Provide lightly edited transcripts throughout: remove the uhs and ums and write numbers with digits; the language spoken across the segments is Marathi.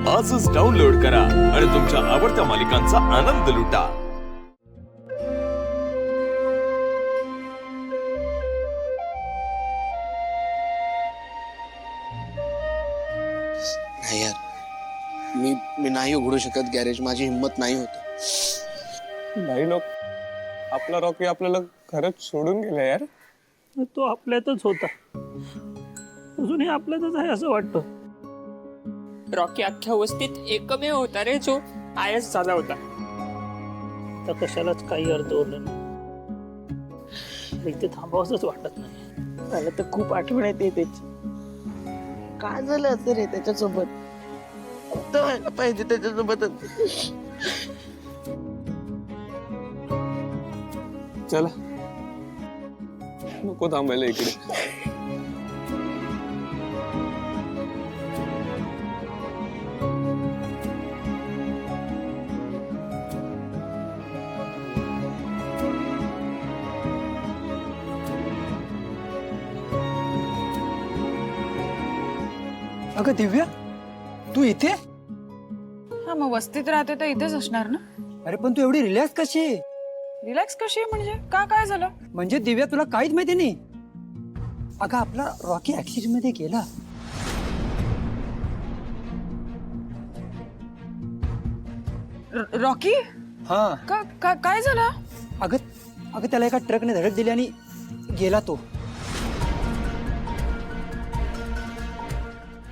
आजच डाउनलोड करा आणि तुमच्या आवडत्या मालिकांचा आनंद लुटा। नाही यार, मी नाही उघडू शकत गॅरेज, माझी हिम्मत नाही होत। नाही लोक, आपला रॉकी आपल्याला खरंच सोडून गेला यार। तो आपल्यातच होता, अजूनही आपल्यातच आहे असं वाटतं। रॉकी अख्ख्या वस्तीत एकमेव होता रे जो आयस झाला होता। तर कशालाच काही अर्थ उरला नाही, इथे थांबावंच वाटत नाही। मला तर खूप आठवण येते त्याची। काय झालं असं रे त्याच्यासोबत? फक्त व्हायला पाहिजे त्याच्यासोबतच। चला, नको थांबायला इकडे। अगं दिव्या, तू इथे? हा, मग वस्तीत राहते तर इथेच असणार ना। अरे पण तू एवढी रिलॅक्स कशी आहे? रिलॅक्स कशी आहे म्हणजे? काय झालं? म्हणजे दिव्या तुला काहीच माहिती नाही? अगं आपला रॉकी ऍक्सिडेंट मध्ये गेला। रॉकी? हा, काय झालं? अगं अगं त्याला एका ट्रकने धडक दिली आणि गेला तो।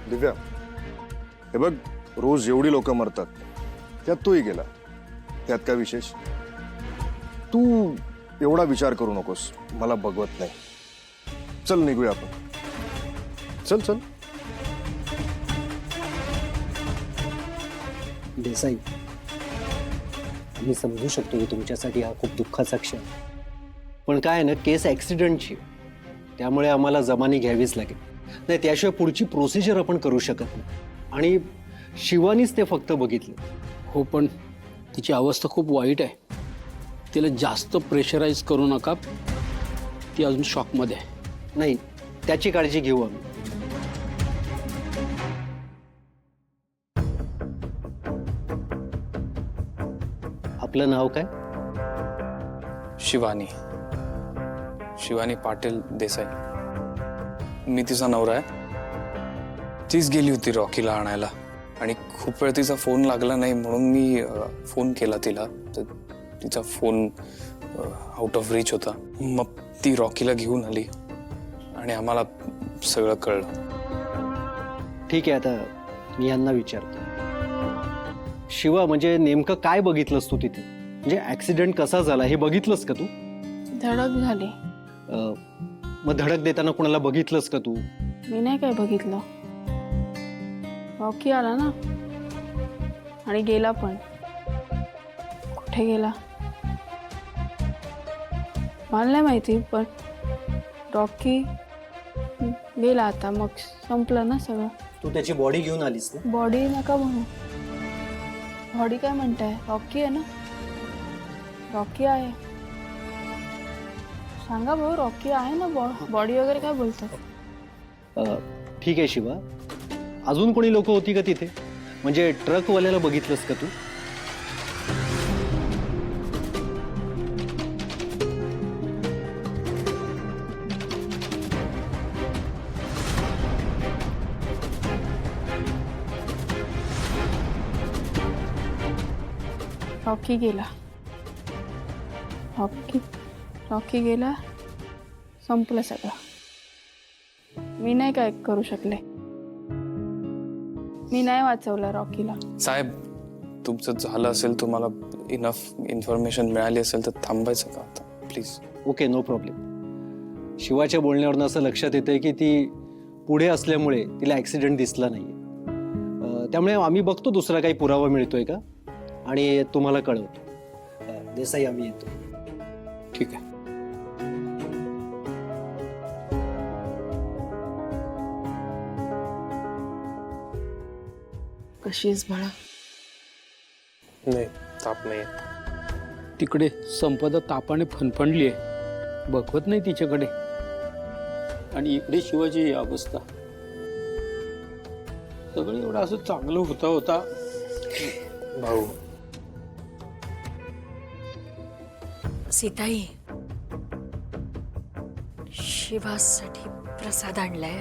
दिव्या, हे बघ, रोज एवढी लोक मरतात, त्यात तूही गेला, त्यात काय विशेष? तू एवढा विचार करू नकोस, मला बघवत नाही। चल निघूया आपण, चल चल। देसाई, मी समजू शकतो की तुमच्यासाठी हा खूप दुःखाचा क्षण, पण काय ना, केस ॲक्सिडेंटची, त्यामुळे आम्हाला जमानी घ्यावीच लागेल। नाही, त्याशिवाय पुढची प्रोसिजर आपण करू शकत नाही। आणि शिवानीच ते फक्त बघितलं। हो, पण तिची अवस्था खूप वाईट आहे, तिला जास्त प्रेशराईज करू नका, ती अजून शॉकमध्ये आहे। नाही, त्याची काळजी घेऊ आम्ही। आपलं नाव काय? शिवानी, शिवानी पाटील देसाई। मी तिचा नवरा आहे। तीच गेली होती रॉकीला आणायला आणि खूप वेळ तिचा फोन लागला नाही, म्हणून मी फोन केला तिला, तर तिचा फोन आउट ऑफ रीच होता। मग ती रॉकीला घेऊन आली आणि आम्हाला सगळं कळलं। ठीक आहे, आता मी यांना विचारतो। शिवा, म्हणजे नेमकं काय बघितलंस तू तिथे? म्हणजे ऍक्सिडेंट कसा झाला हे बघितलंस का तू? धडक झाली। मग धडक देताना कोणाला बघितलंस का तू? मी नाही काय बघितलं। रॉकी आला ना आणि गेला, पण कुठे गेला मला नाही माहिती, पण रॉकी गेला। आता मग संपलं ना सगळं। तू त्याची बॉडी घेऊन आलीस ना? बॉडी नका म्हणू, बॉडी काय म्हणताय? रॉकी आहे ना, रॉकी आहे। सांगा भाऊ, रॉकी आहे ना, बॉडी वगैरे काय बोलतात? ठीक आहे शिवा, अजून कोणी लोक होती का तिथे? म्हणजे ट्रकवाल्याला बघितलंस का तू? रॉकी गेला, रॉकी गेला, संपलं सगळं। मी नाही काय करू शकले, मी नाही वाचवलं रॉकीला। साहेब, तुमचं झालं असेल, तुम्हाला इनफ इन्फॉर्मेशन मिळाली असेल तर थांबायचं का आता, प्लीज? Okay, no problem. शिवाच्या बोलण्यावरनं असं लक्षात येतंय की ती पुढे असल्यामुळे तिला ऍक्सिडेंट दिसला नाहीये, त्यामुळे आम्ही बघतो दुसरा काही पुरावा मिळतोय का आणि तुम्हाला कळवतो। देसाई, आम्ही येतो। ठीक आहे। कशी आहेस बाळा? नाही, ताप नाही। तिकडे संपदा तापाने फणफणली आहे, बघवत नाही तिच्याकडे, आणि इकडे शिवाची अवस्था। सगळं एवढं असं चांगलं होता भाऊ सीताई, शिवासाठी प्रसाद आणलाय.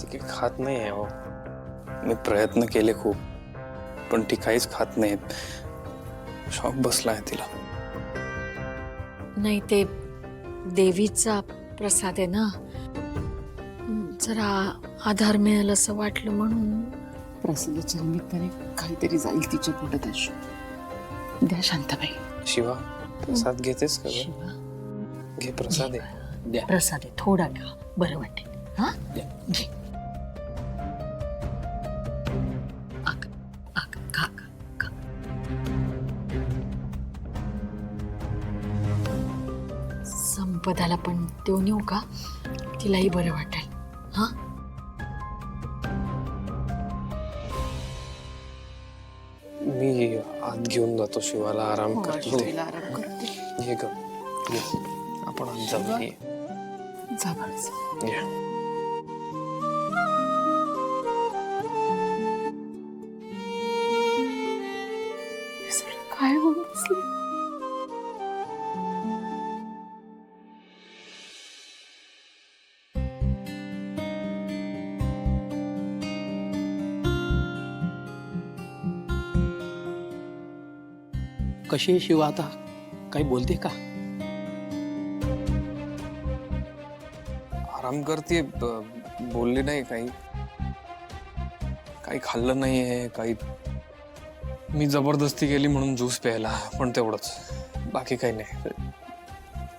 ती काही खात नाही आहे हो. मी प्रयत्न केले खूप, पण ती काहीच खात नाही. शॉक बसलाय तिला. नाही, ते देवीचा प्रसाद आहे ना, जरा आधार मिळेल असं वाटलं म्हणून. प्रसादाच्या निमित्ताने काहीतरी जाईल तिच्या पोटात. आशू, द्या शांताबाई. शिवा, प्रसाद घेतेस का ग? घे, प्रसाद आहे. द्या. प्रसाद आहे, थोडा घ्या, बरं वाटेल. हा, द्या. घे. खा, खा. संपदाला पण देऊन येऊ का? तिलाही बरं वाटेल. हा, मी आत घेऊन जातो शिवाला. आराम करतो. आराम करते. ये ग, ये. आपण आत जाऊ. ये. जा बाळा. ये. हे सगळं काय होऊन बसलं? कशी आहे शिवा आता? काही बोलते का? आराम करते. बोलली नाही काही. काही खाल्लं नाहीये काही. मी जबरदस्ती केली म्हणून ज्यूस प्यायला, पण तेवढंच, बाकी काही नाही.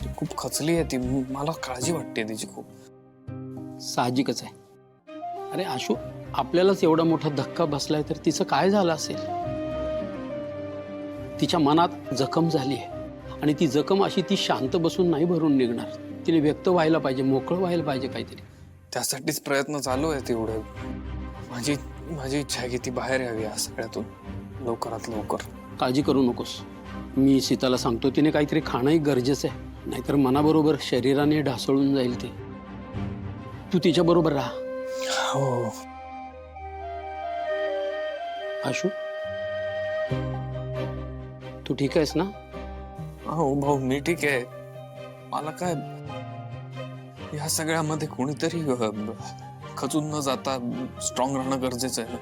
ती खूप खचली आहे ती. मला काळजी वाटते तिची खूप. साहजिकच आहे. अरे आशू, आपल्यालाच एवढा मोठा धक्का बसलाय तर तिचं काय झालं असेल? तिच्या मनात जखम झाली आहे आणि ती जखम अशी ती शांत बसून नाही भरून निघणार. तिने व्यक्त व्हायला पाहिजे, मोकळं व्हायला पाहिजे काहीतरी. त्यासाठीच प्रयत्न चालू आहे तेवढे. माझी इच्छा आहे की ती बाहेर यावी या सगळ्यातून लवकरात लवकर. काळजी करू नकोस. मी सीताला सांगतो, तिने काहीतरी खाणंही गरजेचं आहे, नाहीतर मनाबरोबर शरीराने ढासळून जाईल ते. तू तिच्या बरोबर राहा. हो. आशू, तू ठीक आहेस ना? हो भाऊ, मी ठीक आहे. मला काय, या सगळ्यामध्ये कोणीतरी खचून न जाता स्ट्रॉंग राहणं गरजेचं आहे ना.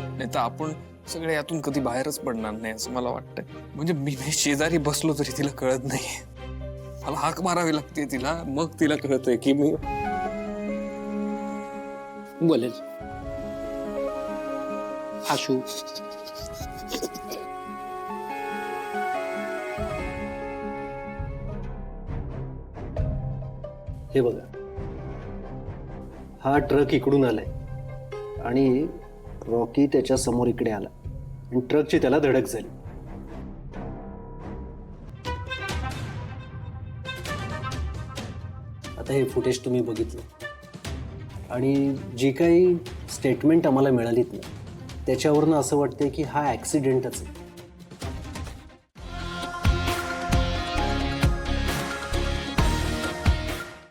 नाही तर आपण सगळे यातून कधी बाहेरच पडणार नाही असं मला वाटतंय. म्हणजे मी शेजारी बसलो तरी तिला कळत नाही. मला हाक मारावी लागते तिला, मग तिला कळतंय की मी बोलेल. आशू, हे बघा, हा ट्रक इकडून आलाय आणि रॉकी त्याच्या समोर इकडे आला आणि ट्रकची त्याला धडक झाली. आता हे फुटेज तुम्ही बघितलं आणि जी काही स्टेटमेंट आम्हाला मिळालीत ना, त्याच्यावरनं असं वाटतंय की हा ॲक्सिडेंटच आहे.